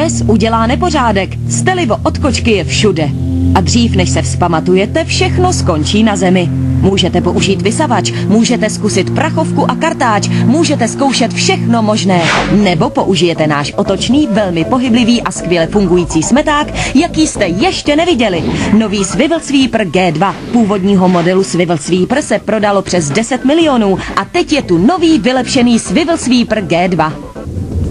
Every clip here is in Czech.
pes udělá nepořádek, stelivo od kočky je všude. A dřív než se vzpamatujete, všechno skončí na zemi. Můžete použít vysavač, můžete zkusit prachovku a kartáč, můžete zkoušet všechno možné. Nebo použijete náš otočný, velmi pohyblivý a skvěle fungující smeták, jaký jste ještě neviděli. Nový Swivel Sweeper G2. Původního modelu Swivel Sweeper se prodalo přes 10 milionů a teď je tu nový vylepšený Swivel Sweeper G2.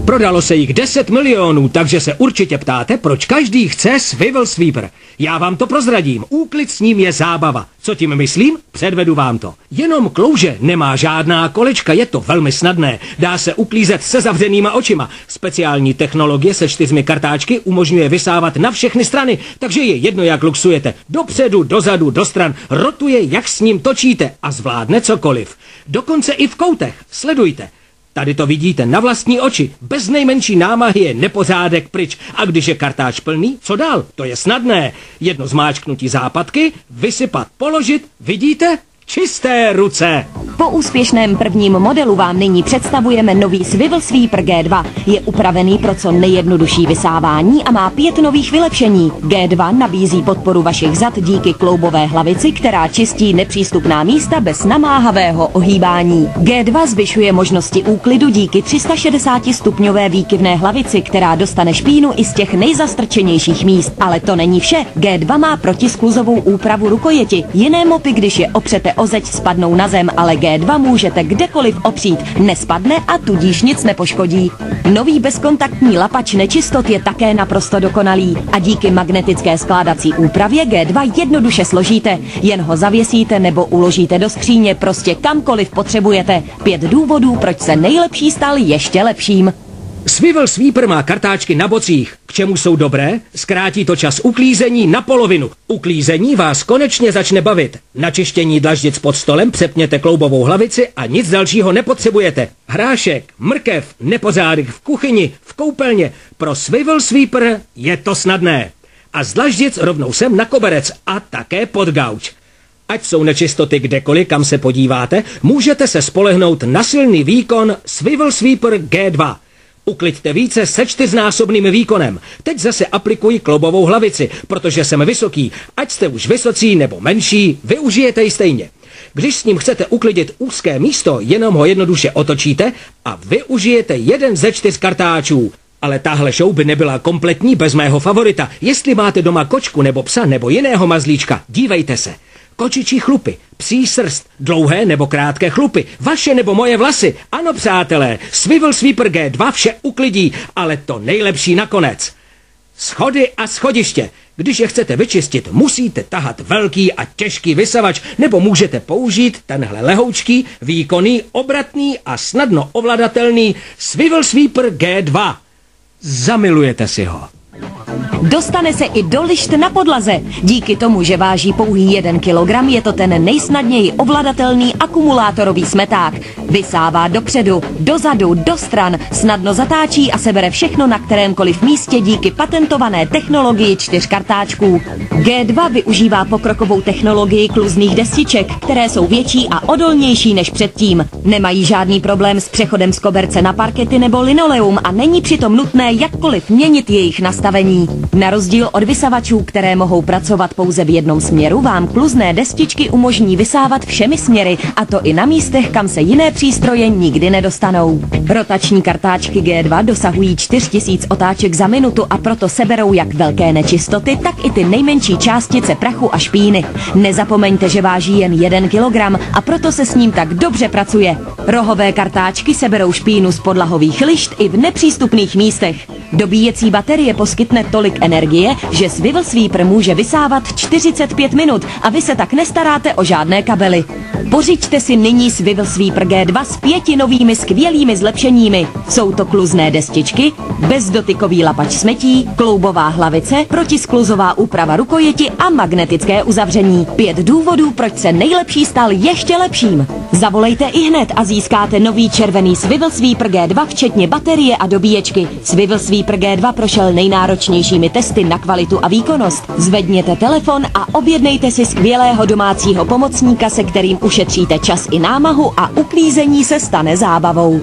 Prodalo se jich 10 milionů, takže se určitě ptáte, proč každý chce Swivel Sweeper. Já vám to prozradím, úklid s ním je zábava. Co tím myslím? Předvedu vám to. Jenom klouže nemá žádná kolečka, je to velmi snadné. Dá se uklízet se zavřenýma očima. Speciální technologie se 4 kartáčky umožňuje vysávat na všechny strany, takže je jedno, jak luxujete. Dopředu, dozadu, do stran, rotuje, jak s ním točíte a zvládne cokoliv. Dokonce i v koutech. Sledujte. Tady to vidíte na vlastní oči. Bez nejmenší námahy je nepořádek pryč. A když je kartáč plný, co dál? To je snadné. Jedno zmáčknutí západky, vysypat, položit, vidíte? Čisté ruce! Po úspěšném prvním modelu vám nyní představujeme nový Swivel Sweeper G2. Je upravený pro co nejjednodušší vysávání a má 5 nových vylepšení. G2 nabízí podporu vašich zad díky kloubové hlavici, která čistí nepřístupná místa bez namáhavého ohýbání. G2 zvyšuje možnosti úklidu díky 360-stupňové výkyvné hlavici, která dostane špínu i z těch nejzastrčenějších míst. Ale to není vše. G2 má protiskluzovou úpravu rukojeti. Jiné mopy, když je opřete o zeď, spadnou na zem, ale G2 můžete kdekoliv opřít, nespadne a tudíž nic nepoškodí. Nový bezkontaktní lapač nečistot je také naprosto dokonalý a díky magnetické skládací úpravě G2 jednoduše složíte, jen ho zavěsíte nebo uložíte do skříně, prostě kamkoliv potřebujete. 5 důvodů, proč se nejlepší stal ještě lepším. Swivel Sweeper má kartáčky na bocích. K čemu jsou dobré? Zkrátí to čas uklízení na polovinu. Uklízení vás konečně začne bavit. Na čištění dlaždic pod stolem přepněte kloubovou hlavici a nic dalšího nepotřebujete. Hrášek, mrkev, nepořádek v kuchyni, v koupelně. Pro Swivel Sweeper je to snadné. A z dlaždic rovnou sem na koberec a také pod gauč. Ať jsou nečistoty kdekoliv, kam se podíváte, můžete se spolehnout na silný výkon Swivel Sweeper G2. Ukliďte více se 4násobným výkonem. Teď zase aplikuji kloubovou hlavici, protože jsem vysoký. Ať jste už vysocí nebo menší, využijete ji stejně. Když s ním chcete uklidit úzké místo, jenom ho jednoduše otočíte a využijete jeden ze 4 kartáčů. Ale tahle show by nebyla kompletní bez mého favorita. Jestli máte doma kočku nebo psa nebo jiného mazlíčka, dívejte se. Kočičí chlupy, psí srst, dlouhé nebo krátké chlupy, vaše nebo moje vlasy. Ano, přátelé, Swivel Sweeper G2 vše uklidí, ale to nejlepší nakonec. Schody a schodiště. Když je chcete vyčistit, musíte tahat velký a těžký vysavač, nebo můžete použít tenhle lehoučký, výkonný, obratný a snadno ovladatelný Swivel Sweeper G2. Zamilujete si ho. Dostane se i do lišt na podlaze. Díky tomu, že váží pouhý 1 kilogram, je to ten nejsnadněji ovladatelný akumulátorový smeták. Vysává dopředu, dozadu, do stran, snadno zatáčí a sebere všechno na kterémkoliv místě díky patentované technologii 4 kartáčků. G2 využívá pokrokovou technologii kluzných destiček, které jsou větší a odolnější než předtím. Nemají žádný problém s přechodem z koberce na parkety nebo linoleum a není přitom nutné jakkoliv měnit jejich nastavení. Na rozdíl od vysavačů, které mohou pracovat pouze v jednom směru, vám kluzné destičky umožní vysávat všemi směry, a to i na místech, kam se jiné přístroje nikdy nedostanou. Rotační kartáčky G2 dosahují 4000 otáček za minutu a proto seberou jak velké nečistoty, tak i ty nejmenší částice prachu a špíny. Nezapomeňte, že váží jen 1 kilogram a proto se s ním tak dobře pracuje. Rohové kartáčky seberou špínu z podlahových lišt i v nepřístupných místech. Dobíjecí baterie poskytne tolik energie, že Swivel Sweeper může vysávat 45 minut a vy se tak nestaráte o žádné kabely. Pořiďte si nyní Swivel Sweeper G2 s 5 novými skvělými zlepšeními. Jsou to kluzné destičky, bezdotykový lapač smetí, kloubová hlavice, protiskluzová úprava rukojeti a magnetické uzavření. 5 důvodů, proč se nejlepší stal ještě lepším. Zavolejte ihned a získáte nový červený Swivel Sweeper G2 včetně baterie a dobíječky. Swivel Sweeper G2 prošel nejnáročnějšími testy na kvalitu a výkonnost. Zvedněte telefon a objednejte si skvělého domácího pomocníka, se kterým ušetříte čas i námahu a uklízení se stane zábavou.